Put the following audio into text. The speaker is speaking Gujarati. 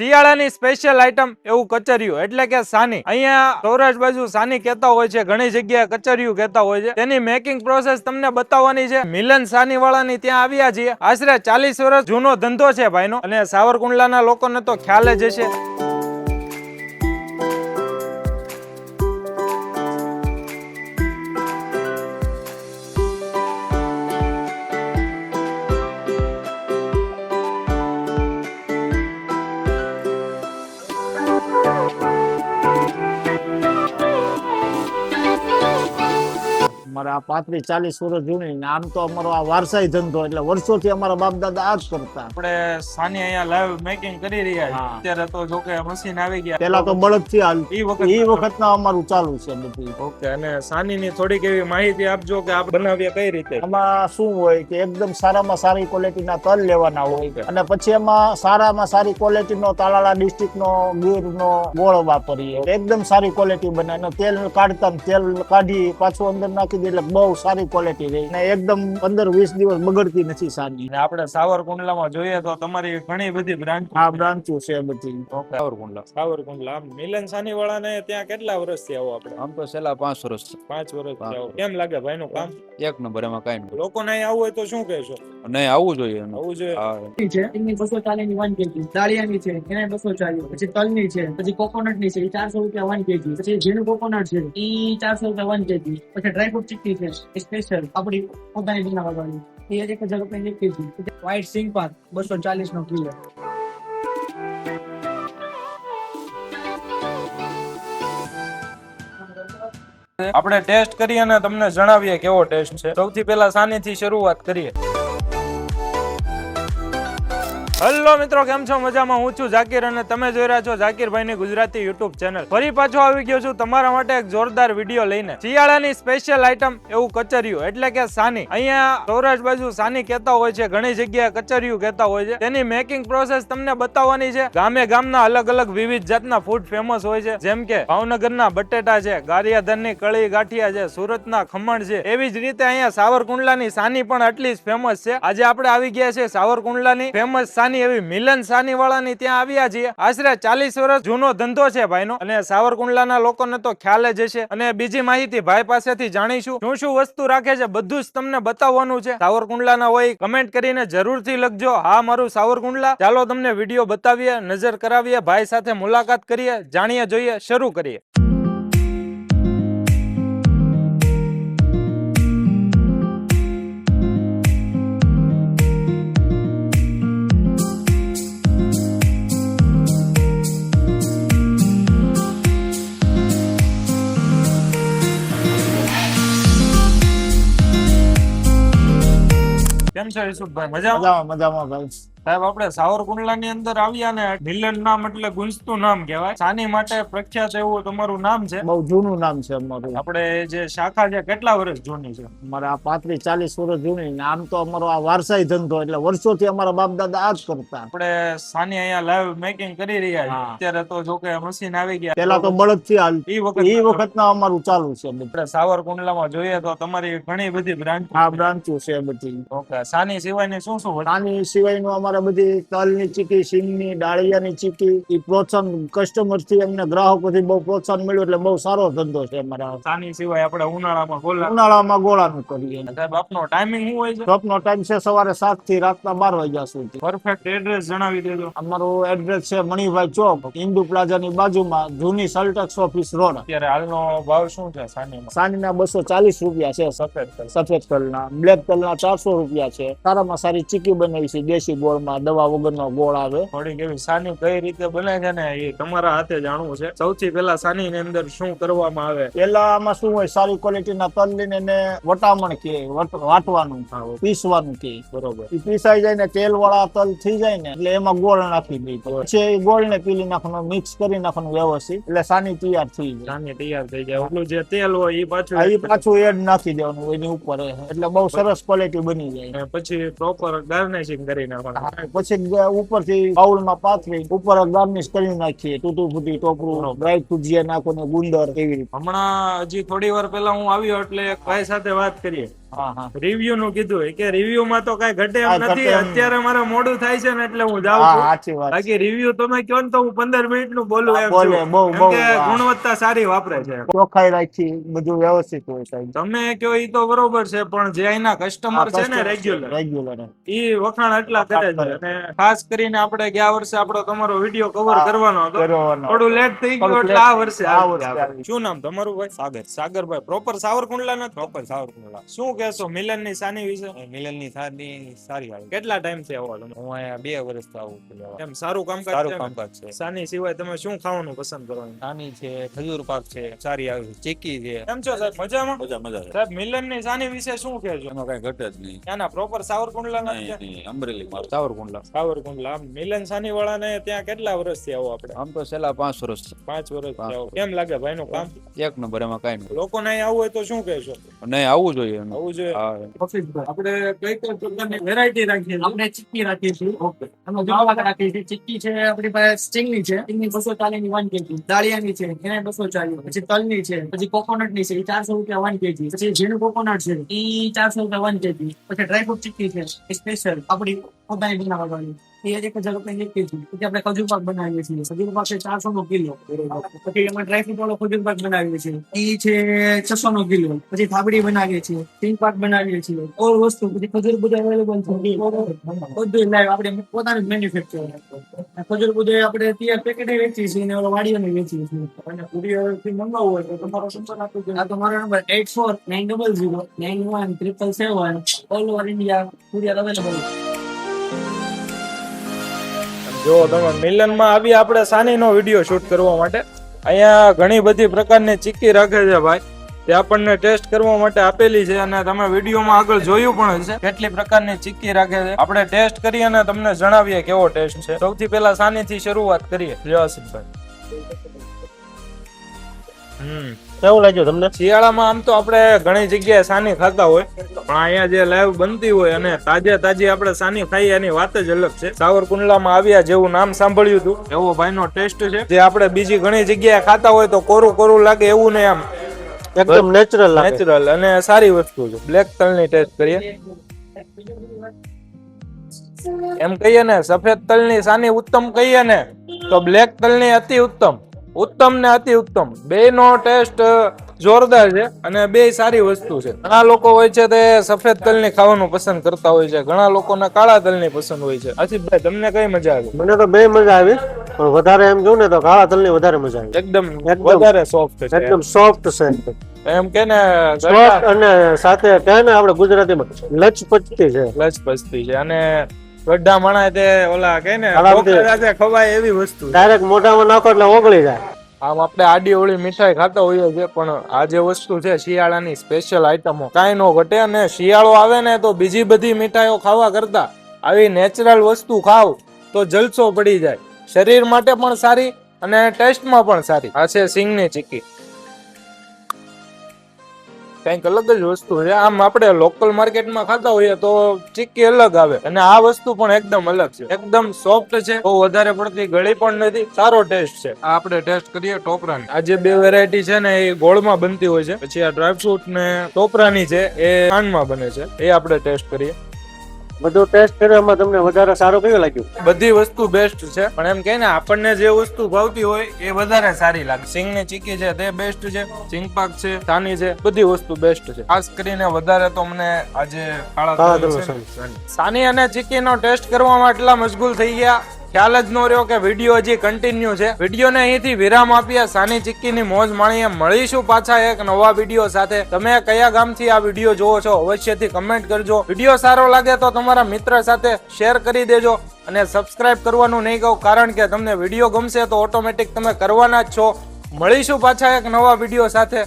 શિયાળાની સ્પેશિયલ આઈટમ એવું કચરિયું એટલે કે સાની. અહીંયા સૌરાષ્ટ્ર બાજુ સાની કહેતા હોય છે, ઘણી જગ્યાએ કચરિયું કહેતા હોય છે. તેની મેકિંગ પ્રોસેસ તમને બતાવવાની છે. મિલન સાની વાળાની ત્યાં આવ્યા છીએ. આશરે 40 વર્ષ જૂનો ધંધો છે ભાઈનો, અને સાવરકુંડલાના લોકોને તો ખ્યાલ જ હશે. અમારા 35-40 વર્ષ જૂની, આમ તો અમારો આ વારસાઈ ધંધો, એટલે વર્ષોથી અમારા બાપ દાદા આ જ કરતા. આપણે સાની અહીંયા લાઈવ મેકિંગ કરી રહ્યા છે. અત્યારે તો જો કે મશીન આવી ગયા. પેલા તો બળદ થી હાલ, ઈ વખતના અમારું ચાલુ છે બધું. ઓકે, અને સાનીની થોડીક એવી માહિતી આપજો કે આપ બનાવીએ કઈ રીતે. એમાં શું હોય કે એકદમ સારામાં સારી ક્વોલિટીના તલ લેવાના હોય, અને પછી એમાં સારામાં સારી ક્વોલિટીનો તાલાળા ડિસ્ટ્રિક્ટનો ગીરનો ગોળ વાપરીએ. એકદમ સારી ક્વોલિટી બને, અને તેલ કાઢતા તેલ કાઢી પાછું અંદર નાખી દે એટલે બહુ સારી ક્વોલિટી રહી, અને એકદમ 15-20 દિવસ બગડતી નથી સાની. આપણે સાવરકુંડલામાં જોઈએ તો તમારી ઘણી બધી બ્રાન્ચ બ્રાન્ચો છે બધી. સાવરકુંડલા મિલન સાની વાળાને ત્યાં કેટલા વર્ષથી આવો આપણે? આમ તો છેલ્લા 5 વર્ષ. 5 વર્ષથી આવો. કેમ લાગે ભાઈનું કામ? એક નંબર, એમાં કઈ નહીં. લોકોને અહીં આવવું હોય તો શું કહેશો? નહીં, આવવું જોઈએ. આવવું જોઈએ. છે એની 240 ની 1 kg, દાળિયાની છે એને 240, પછી તલની છે, પછી કોકોનટ ની છે 400 રૂપિયા 1 kg, પછી ઝીણું કોકોનટ છે ઈ 400 રૂપિયા 1 kg, પછી ડ્રાયફ્રૂટ ચીક્કી છે સ્પેશિયલ આપણી પોતાની બનાવવાની એ 1000 રૂપિયા 1 kg, વ્હાઈટ સિંગ પાક 240 નો કિલો. આપણે ટેસ્ટ કરીએ અને તમને જણાવીએ કેવો ટેસ્ટ છે. સૌથી પહેલા સાની થી શરૂઆત કરીએ. હેલો મિત્રો, કેમ છો? મજામાં? હું છું ઝાકીર અને તમે જોઈ રહ્યા છો ઝાકીરભાઈની ગુજરાતી યુટ્યુબ ચેનલ. ફરી પાછો આવી ગયો છું તમારા માટે એક જોરદાર વિડીયો લઈને. શિયાળાની સ્પેશિયલ આઈટમ એવું કચરિયું એટલે કે સાની. અહીંયા સૌરાષ્ટ્ર બાજુ સાની કહેતા હોય છે, ઘણી જગ્યાએ કચરિયું કહેતા હોય છે. તેની મેકિંગ પ્રોસેસ તમને બતાવવાની છે. ગામે ગામના અલગ અલગ વિવિધ જાતના ફૂડ ફેમસ હોય છે, જેમ કે ભાવનગરના બટેટા છે, ગારિયાધારની કળી ગાંઠિયા છે, સુરતના ખમણ છે. એવી જ રીતે અહીંયા સાવરકુંડલાની સાની પણ આટલી જ ફેમસ છે. આજે આપણે આવી ગયા છે સાવરકુંડલાની ફેમસ એવી મિલન સાની વાળાની ત્યાં આવ્યા છીએ. આશરે 40 વર્ષ જૂનો ધંધો છે ભાઈનો, અને સાવરકુંડલાના લોકોને તો ખ્યાલ જ હશે. અને બીજી માહિતી ભાઈ પાસેથી જાણીશું. શું શું વસ્તુ રાખે છે બધું જ તમને બતાવવાનું છે. સાવરકુંડલાના હોય કમેન્ટ કરીને જરૂરથી લખજો. હા, મારું સાવરકુંડલા. ચાલો તમને વિડીયો બતાવીએ, નજર કરાવીએ, ભાઈ સાથે મુલાકાત કરીએ, જાણીએ, જોઈએ, શરૂ કરીએ. કેમ છે યુસુફભાઈ? મજામાં? મજામાં ભાઈ. સાહેબ, આપણે સાવરકુંડલાની અંદર આવ્યા ને મિલન નામ એટલે ગુંજતું નામ કહેવાય. સાની માટે પ્રખ્યાત એવું તમારું નામ છે. બહુ જૂનું નામ છે અમારું. આપણે જે શાખા છે કેટલા વર્ષ જૂની છે? અમારા 35-40 વર્ષ જૂની, આમ તો અમારો આ વારસાઈ ધંધો, એટલે વર્ષોથી અમારા બાપ દાદા આ જ કરતા. આપણે સાની અહીંયા લાઈવ મેકિંગ કરી રહ્યા છીએ. અત્યારે તો જો કે મશીન આવી ગયા. પેલા તો બળદ થી હાલ, ઈ વખતના અમારું ચાલુ છે. આપણે સાવરકુંડલામાં જોઈએ તો તમારી ઘણી બધી બ્રાન્ચો છે બધી. ઓકે, સાની સિવાયની શું શું? સાની સિવાયનું બધી તલની ચીકી, સિંગની, દાળિયાની ચીકી, એ પ્રોત્સાહન કસ્ટમર થી અમને ગ્રાહકોથી બહુ પ્રોત્સાહન મળ્યું, એટલે બહુ સારો ધંધો છે અમારા. સાની સિવાય આપણે ઉનાળામાં ગોળાનું કરીએ. સાહેબ, આપનો ટાઈમિંગ શું હોય છે? શોપનો ટાઈમ છે સવારે 7 થી રાતના 12 વાગ્યા સુધી. પરફેક્ટ એડ્રેસ જણાવી દેજો. અમારું એડ્રેસ છે મણિભાઈ ચોક, ઇન્દુ પ્લાઝાની બાજુમાં, જૂની સલ્ટેક્સ ઓફિસ રોડ. અત્યારે હાલનો ભાવ શું છે સાનીમાં? સાનીના 240 રૂપિયા છે સફેદ તલના. બ્લેક તલના 400 રૂપિયા છે. સારામાં સારી ચીકી બનાવી છે દેશી ગોળમાં, દવા વગરનો ગોળ આવે. થોડીક એવી સાની કઈ રીતે બને છે ને એ તમારા હાથે જાણવું છે. સૌથી પહેલા સાની ની અંદર શું કરવામાં આવે? પેલા આમાં શું હોય, સારી ક્વોલિટીના તલ લઈને એને વટામણ કે વાટવાનું, પીસવાનું કે. બરોબર. એ પીસાઈ જાય ને તેલ વાળા તલ થઈ જાય ને એટલે એમાં ગોળ નાખી દે. પછી ગોળ ને પીલી નાખવાનું, મિક્સ કરી નાખવાનું વ્યવસ્થિત, એટલે સાની તૈયાર થઈ જાય. સાની તૈયાર થઈ જાય. ઓલું જે તેલ હોય એ પાછું એડ નાખી દેવાનું એની ઉપર, એટલે બહુ સરસ ક્વોલિટી બની જાય. પછી પ્રોપર ગાર્નિશિંગ કરી નાખવાનું. પછી ઉપરથી બાઉલમાં પાથરી ઉપર ગાર્નિશ કરી નાખીએ. તૂટું ફૂટી ટોપરું, ડ્રાય ભુજિયા નાખો ને ગુંદર, એવી રીતે. હમણાં હજી થોડી વાર પહેલા હું આવ્યો એટલે એક ભાઈ સાથે વાત કરીએ. હા હા રિવ્યુ નું કીધું કે રિવ્યુ માં તો કઈ ઘટે એમ કાંઈ ઘટે નથી. એમ અત્યારે મારે મોડું થાય છે ને એટલે હું જાઉં હા છું. સાચી વાત છે. બાકી રિવ્યુ તમે કહો ને તો હું 15 મિનિટ નું બોલું હા, એમ બોલે છું. બહુ કેમ બહુ કે હા. ગુણવત્તા સારી વાપરે છે. ચોખ્ખાઈ રાખી બધું વ્યવસ્થિત હોય સાહેબ. તમે કયો ઈ તો બરોબર છે, પણ જે અહીંના હા, કસ્ટમર છે ને customer રેગ્યુલર, regular. ઈ વખાણ એટલા કરે છે. અને ખાસ કરીને આપણે ગયા વર્ષે આપણો તમારો વિડીયો કવર હા, કરવાનો હતો, કરવાનો. થોડું લેટ થઈ ગયું થોડુંક એટલે late. આ વર્ષે આ આવી વર્ષે ગયા. આવી. શું નામ તમારું ભાઈ? સાગર. સાગરભાઈ પ્રોપર સાવરકુંડલા ના? પ્રોપર સાવરકુંડલા. શું કહેશો મિલન ની સાની વિશે? મિલન ની સારની સારી આવે. કેટલા ટાઈમ થી આવો તમે? હું અહીંયા 2 વર્ષથી આવું છું લેવા. એમ સારું કામકાજ સારું છે ને? કામકાજ છે. સાની સિવાય તમે શું ખાવાનું પસંદ કરો? નાની છે, ખજૂર પાક છે, સારી આવે છે, ચીકી છે. કેમ છો સાહેબ? મજામાં? મજા છે. સાહેબ મિલન ની સાની વિશે શું કહેજો? એમાં કઈ ઘટે જ નહીં. ત્યાંના પ્રોપર સાવરકુંડલા ના છે? નહીં, અમરેલી મારું સાવરકુંડલા. સાવરકુંડલા. આમ મિલન સાની વાળા ને ત્યાં કેટલા વર્ષથી આવો આપણે? આમ તો છેલ્લા 5 વર્ષ. 5 વર્ષથી પાંચ આવો. કેમ લાગે ભાઈ નું કામ? એક નંબર, એમાં કઈ નહીં. લોકોને અહીં આવવું હોય તો શું કહેશો? નહીં, આવવું જોઈએ એમ. આવવું જોઈએ. હા. આપણે કઈ કઈ પ્રકારની વેરાયટી રાખીએ છીએ? આપણે ચીક્કી રાખીએ છીએ. એમાં ઘણા બધા રાખીએ છીએ. ચીક્કી છે આપણી પાસે, સ્ટિંગની છે, સ્ટિંગની 240 ની 1 kg, દાળિયાની છે એને 240, પછી તલની છે, પછી કોકોનટ ની છે એ 400 રૂપિયા 1 kg, પછી ઝીણું કોકોનટ છે એ 400 રૂપિયા 1 kg, પછી ડ્રાયફ્રૂટ ચીક્કી છે એ સ્પેશિયલ આપણી પોતાની બનાવવાની એ 1000 રૂપિયા 1 kg. પછી આપણે ખજૂર પાક બનાવીએ છીએ. ખજૂર પાક છે 400 નો કિલો. પછી એમાં ડ્રાયફ્રૂટ વાળો ખજૂર પાક બનાવીએ છીએ એ છે 600 નો કિલો. પછી થાબડી બનાવીએ છીએ, સિંગ પાક બનાવીએ છીએ, ઓર વસ્તુ પછી ખજૂર બધું અવેલેબલ છે. બધું લાઈવ આપણે પોતાનું મેન્યુફેક્ચર. ખજૂર બધું આપણે તૈયાર પેકેટે વેચીએ છીએ અને વાડીઓને વેચીએ છીએ. અને કુરિયરથી મંગાવવું હોય તો તમારો સંપર્ક આપો. આ તમારો number 8490091777. All over India courier available. જો તમે મિલન માં આવી આપણે સાની નો વિડીયો શૂટ કરવા માટે, અહીંયા ઘણી બધી પ્રકારની ચીક્કી રાખે છે ભાઈ, તે આપણને ટેસ્ટ કરવા માટે આપેલી છે. અને તમે વિડીયોમાં આગળ જોયું પણ હશે કેટલી પ્રકારની ચીક્કી રાખે છે. આપણે ટેસ્ટ કરી અને તમને જણાવીએ કેવો ટેસ્ટ છે. સૌથી પહેલા સાની થી શરૂઆત કરીએ. જયસિંહભાઈ, કેવું લાગ્યું તમને? શિયાળામાં આમ તો આપણે ઘણી જગ્યાએ સાની ખાતા હોય, પણ અહીંયા જે લાઈવ બનતી હોય અને તાજે તાજી આપણે સાની ખાઈએ એની વાત જ અલગ છે. સાવરકુંડલામાં આવ્યા જેવું નામ સાંભળ્યું હતું એવો ભાઈનો ટેસ્ટ છે. જે આપણે બીજી ઘણી જગ્યાએ ખાતા હોય તો કોરું કોરું લાગે એવું નહીં, આમ એકદમ નેચરલ અને સારી વસ્તુ છે. બ્લેક તલની ટેસ્ટ કરીએ. એમ કહીએ ને સફેદ તલની સાની ઉત્તમ કહીએ ને તો બ્લેક તલની અતિ ઉત્તમ. ઉત્તમ ને અતિ ઉત્તમ બેયનો ટેસ્ટ જોરદાર છે અને બેય સારી વસ્તુ છે. ઘણા લોકો હોય છે તે સફેદ તલની ખાવાનું પસંદ કરતા હોય છે, ઘણા લોકોને કાળા તલની પસંદ હોય છે. આસિફભાઈ, તમને કઈ મજા આવી? મને તો બે મજા આવી, પણ વધારે એમ જોઉં ને તો કાળા તલની વધારે મજા આવી. એકદમ વધારે સોફ્ટ છે, એકદમ સોફ્ટ છે, એમ કે ને સોફ્ટ, અને સાથે કહે ને આપણે ગુજરાતીમાં લચપચતી છે. લચપચતી છે. અને ગઢા માણા તે ઓલા કે ને આરામથી ઢોકળા સાથે ખવાય એવી વસ્તુ છે. ડાયરેક્ટ મોઢામાં નાખો એટલે ઓગળી જાય. આમ આપણે આડી ઓળી મીઠાઈ ખાતા હોઈએ છીએ, પણ આ જે વસ્તુ છે શિયાળાની સ્પેશિયલ આઈટમો, કાંઈ નો ઘટે. અને શિયાળો આવે ને તો બીજી બધી મીઠાઈઓ ખાવા કરતા આવી નેચરલ વસ્તુ ખાવ તો જલસો પડી જાય. શરીર માટે પણ સારી અને ટેસ્ટમાં પણ સારી. આ છે સિંગની ચીક્કી, કઈક અલગ જ વસ્તુ છે. આમ આપણે લોકલ માર્કેટમાં ખાતા હોઈએ તો ચીક્કી અલગ આવે, અને આ વસ્તુ પણ એકદમ અલગ છે. એકદમ સોફ્ટ છે, બહુ વધારે પડતી ગળી પણ નથી, સારો ટેસ્ટ છે. આ આપણે ટેસ્ટ કરીએ ટોપરાની. આ જે બે વેરાયટી છે ને એ ગોળમાં બનતી હોય છે, પછી આ ડ્રાયફ્રૂટ ને ટોપરાની છે એ ખાંડમાં બને છે. એ આપણે ટેસ્ટ કરીએ. બધું ટેસ્ટ કરવામાં તમને વધારે સારું કયું લાગ્યું? બધી વસ્તુ બેસ્ટ છે, પણ એમ કે ને આપણને જે વસ્તુ ભાવતી હોય એ વધારે સારી લાગે. સિંગની ચીક્કી છે તે બેસ્ટ છે, સિંગ પાક છે, સાની છે, બધી વસ્તુ બેસ્ટ છે. ખાસ કરીને વધારે તો મને આજે કાળા તલ છે. સાની અને ચીક્કીનો ટેસ્ટ કરવામાં એટલા મશગુલ થઈ ગયા, ખ્યાલ જ ન રહ્યો કે વિડીયો હજી કન્ટિન્યુ છે. વિડીયોને અહીંથી વિરામ આપીએ, સાની ચીક્કીની મોજ માણીએ. મળીશું પાછા એક નવા વિડીયો સાથે. તમે કયા ગામથી આ વિડીયો જોવો છો અવશ્યથી કમેન્ટ કરજો. વિડીયો સારો લાગે તો તમારા મિત્ર સાથે શેર કરી દેજો, અને સબસ્ક્રાઇબ કરવાનું નહીં કહું, કારણ કે તમને વિડીયો ગમશે તો ઓટોમેટિક તમે કરવાના જ છો. મળીશું પાછા એક નવા વિડીયો સાથે.